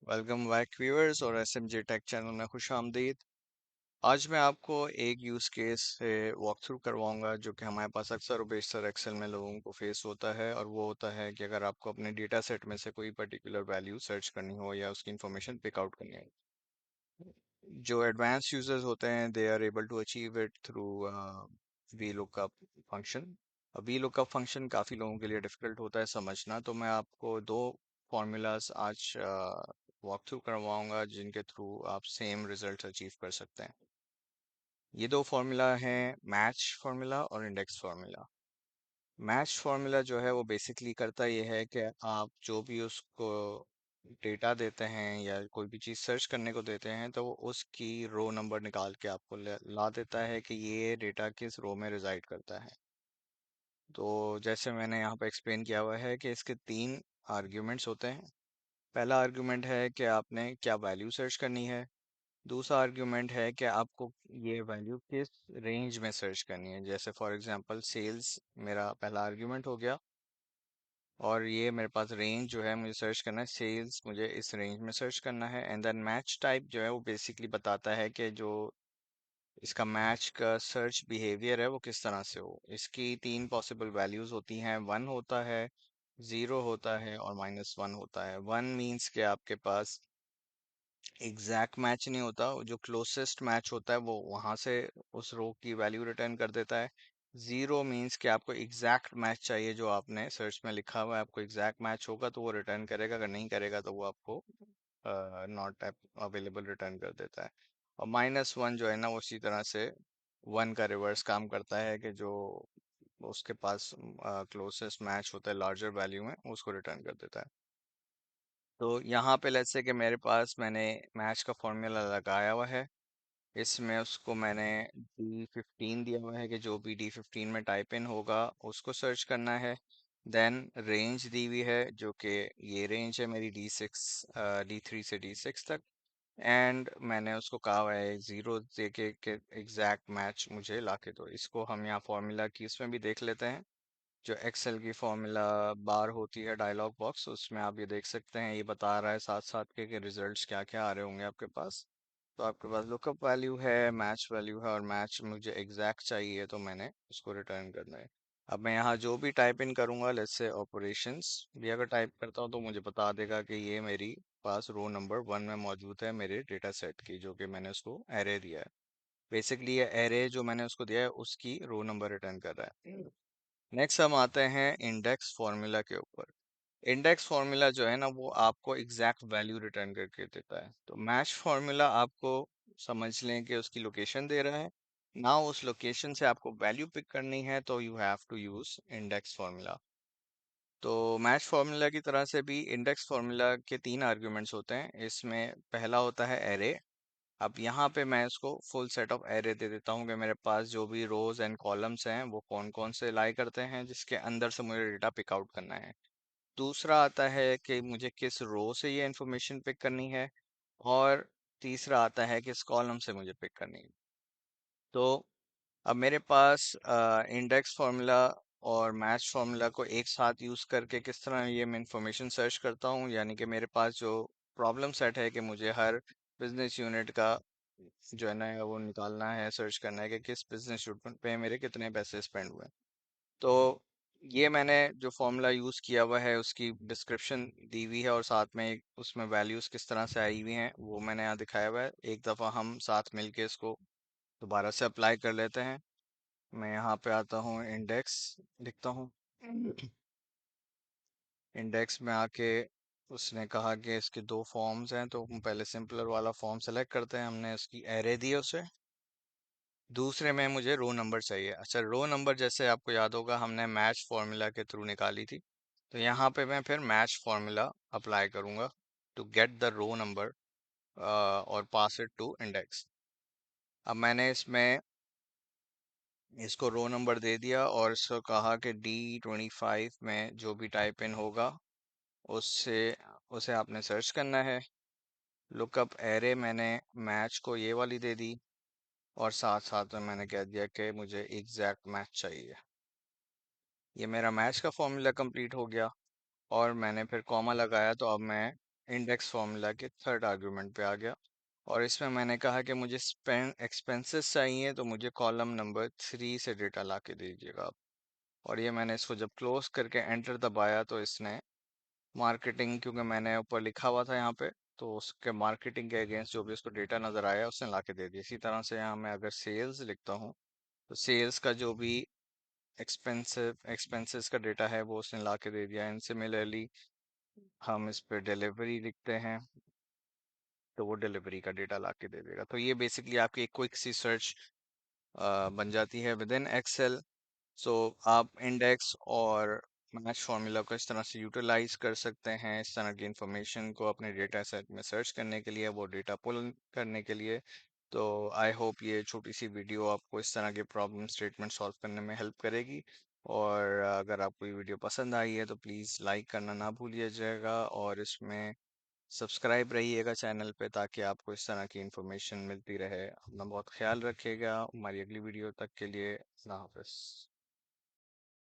Welcome back viewers और SMJ take channel में खुश आमदीद। आज मैं आपको एक यूज़ केस से वॉक थ्रू करवाऊंगा जो कि हमारे पास अक्सर और बेशतर एक्सेल में लोगों को फेस होता है, और वो होता है कि अगर आपको अपने डेटा सेट में से कोई पर्टिकुलर वैल्यू सर्च करनी हो या उसकी इंफॉर्मेशन पिक आउट करनी हो। जो एडवांस यूजर्स होते हैं they are able to achieve it through V lookup function. V lookup function काफ़ी लोगों के लिए डिफिकल्ट होता है समझना, तो मैं आपको दो फॉर्मूलाज आज वॉक थ्रू करवाऊंगा जिनके थ्रू आप सेम रिजल्ट अचीव कर सकते हैं। ये दो फार्मूला हैं, मैच फार्मूला और इंडेक्स फार्मूला। मैच फार्मूला जो है वो बेसिकली करता ये है कि आप जो भी उसको डेटा देते हैं या कोई भी चीज़ सर्च करने को देते हैं तो वो उसकी रो नंबर निकाल के आपको ला देता है कि ये डेटा किस रो में रिजाइड करता है। तो जैसे मैंने यहाँ पे एक्सप्लेन किया हुआ है कि इसके तीन आर्ग्यूमेंट्स होते हैं। पहला आर्ग्यूमेंट है कि आपने क्या वैल्यू सर्च करनी है। दूसरा आर्ग्यूमेंट है कि आपको ये वैल्यू किस रेंज में सर्च करनी है। जैसे फॉर एग्जांपल सेल्स मेरा पहला आर्ग्यूमेंट हो गया, और ये मेरे पास रेंज जो है मुझे सर्च करना है, सेल्स मुझे इस रेंज में सर्च करना है। एंड देन मैच टाइप जो है वो बेसिकली बताता है कि जो इसका मैच का सर्च बिहेवियर है वो किस तरह से हो। इसकी तीन पॉसिबल वैल्यूज होती हैं, वन होता है, ज़ीरो होता है और माइनस वन होता है। वन मीन्स कि आपके पास एग्जैक्ट मैच नहीं होता, जो क्लोजेस्ट मैच होता है वो वहां से उस रो की वैल्यू रिटर्न कर देता है। जीरो मीन्स कि आपको एग्जैक्ट मैच चाहिए, जो आपने सर्च में लिखा हुआ है आपको एग्जैक्ट मैच होगा तो वो रिटर्न करेगा, अगर नहीं करेगा तो वो आपको नॉट अवेलेबल रिटर्न कर देता है। और माइनस वन जो है ना वो उसी तरह से वन का रिवर्स काम करता है कि जो उसके पास क्लोजेस्ट मैच होता है लार्जर वैल्यू में उसको रिटर्न कर देता है। तो यहाँ पे लेट्स से कि मेरे पास मैंने मैच का फॉर्मूला लगाया हुआ है। इसमें उसको मैंने D15 दिया हुआ है कि जो भी D15 में टाइप इन होगा उसको सर्च करना है। देन रेंज दी हुई है जो कि ये रेंज है मेरी D3 से D6 तक। एंड मैंने उसको कहा हुआ है ज़ीरो दे के एग्जैक्ट मैच मुझे लाके दो। इसको हम यहाँ फॉर्मूला की इसमें भी देख लेते हैं। जो एक्सेल की फॉर्मूला बार होती है डायलॉग बॉक्स, उसमें आप ये देख सकते हैं, ये बता रहा है साथ साथ के रिजल्ट्स क्या क्या आ रहे होंगे आपके पास। तो आपके पास लुकअप वैल्यू है, मैच वैल्यू है, और मैच मुझे एग्जैक्ट चाहिए तो मैंने उसको रिटर्न करना है। अब मैं यहाँ जो भी टाइप इन करूँगा, लेट्स से ऑपरेशंस भी अगर टाइप करता हूँ तो मुझे बता देगा कि ये मेरी पास रो नंबर वन में मौजूद है मेरे डेटा सेट की, जो कि मैंने उसको एरे दिया है। बेसिकली ये एरे जो मैंने उसको दिया है उसकी रो नंबर रिटर्न कर रहा है। नेक्स्ट हम आते हैं इंडेक्स फॉर्मूला के ऊपर। इंडेक्स फॉर्मूला जो है ना वो आपको एग्जैक्ट वैल्यू रिटर्न करके देता है। तो मैच फॉर्मूला आपको समझ लें कि उसकी लोकेशन दे रहा है ना, उस लोकेशन से आपको वैल्यू पिक करनी है तो you have to use index formula. तो मैच फॉर्मूला की तरह से भी इंडेक्स फॉर्मूला के तीन आर्ग्यूमेंट्स होते हैं। इसमें पहला होता है एरे। अब यहाँ पे मैं इसको फुल सेट ऑफ एरे दे देता हूँ कि मेरे पास जो भी रोज एंड कॉलम्स हैं वो कौन कौन से लाई करते हैं, जिसके अंदर से मुझे डेटा पिक आउट करना है। दूसरा आता है कि मुझे किस रो से ये इंफॉर्मेशन पिक करनी है, और तीसरा आता है किस कॉलम से मुझे पिक करनी है। तो अब मेरे पास इंडेक्स फार्मूला और मैच फार्मूला को एक साथ यूज करके किस तरह ये मैं इंफॉर्मेशन सर्च करता हूँ, यानी कि मेरे पास जो प्रॉब्लम सेट है कि मुझे हर बिजनेस यूनिट का जो है ना वो निकालना है, सर्च करना है कि किस बिजनेस यूनिट पे मेरे कितने पैसे स्पेंड हुए। तो ये मैंने जो फॉर्मूला यूज़ किया हुआ है उसकी डिस्क्रिप्शन दी हुई है, और साथ में उसमें वैल्यूज़ किस तरह से आई हुई हैं वो मैंने यहाँ दिखाया हुआ है। एक दफ़ा हम साथ मिलके इसको दोबारा से अप्लाई कर लेते हैं। मैं यहाँ पे आता हूँ, इंडेक्स लिखता हूँ। इंडेक्स में आके उसने कहा कि इसके दो फॉर्म्स हैं, तो हम पहले सिंपलर वाला फॉर्म सेलेक्ट करते हैं। हमने उसकी एरे दी है उसे। दूसरे में मुझे रो नंबर चाहिए। अच्छा, रो नंबर जैसे आपको याद होगा हमने मैच फार्मूला के थ्रू निकाली थी, तो यहाँ पे मैं फिर मैच फार्मूला अप्लाई करूँगा to get the row number और पास इट टू इंडेक्स। अब मैंने इसमें इसको रो नंबर दे दिया और इसको कहा कि D25 में जो भी टाइप इन होगा उससे उसे आपने सर्च करना है। लुकअप एरे मैंने मैच को ये वाली दे दी, और साथ साथ में मैंने कह दिया कि मुझे एग्जैक्ट मैच चाहिए। ये मेरा मैच का फॉर्मूला कंप्लीट हो गया, और मैंने फिर कॉमा लगाया, तो अब मैं इंडेक्स फॉर्मूला के थर्ड आर्गुमेंट पे आ गया। और इसमें मैंने कहा कि मुझे स्पेंड एक्सपेंसेस चाहिए, तो मुझे कॉलम नंबर 3 से डेटा ला के दीजिएगा आप। और ये मैंने इसको जब क्लोज करके एंटर दबाया तो इसने मार्केटिंग, क्योंकि मैंने ऊपर लिखा हुआ था यहाँ पे, तो उसके मार्केटिंग के अगेंस्ट जो भी उसको डेटा नजर आया उसने ला के दे दिया। इसी तरह से यहाँ मैं अगर सेल्स लिखता हूँ तो सेल्स का जो भी एक्सपेंसेस का डेटा है वो उसने ला के दे दिया। एंड सिमिलरली हम इस पे डिलीवरी लिखते हैं तो वो डिलीवरी का डेटा ला के दे देगा। तो ये बेसिकली आपकी एक क्विक सी सर्च बन जाती है विद इन एक्सेल। सो आप इंडेक्स और मैच फार्मूला को इस तरह से यूटिलाइज कर सकते हैं, इस तरह की इंफॉर्मेशन को अपने डेटा सेट में सर्च करने के लिए, वो डेटा पुल करने के लिए। तो आई होप ये छोटी सी वीडियो आपको इस तरह के प्रॉब्लम स्टेटमेंट सॉल्व करने में हेल्प करेगी। और अगर आपको ये वीडियो पसंद आई है तो प्लीज़ लाइक करना ना भूलिएगा, और इसमें सब्सक्राइब रहिएगा चैनल पे, ताकि आपको इस तरह की इंफॉर्मेशन मिलती रहे। अपना बहुत ख्याल रखिएगा। हमारी अगली वीडियो तक के लिए अल्लाह हाफ़िज़।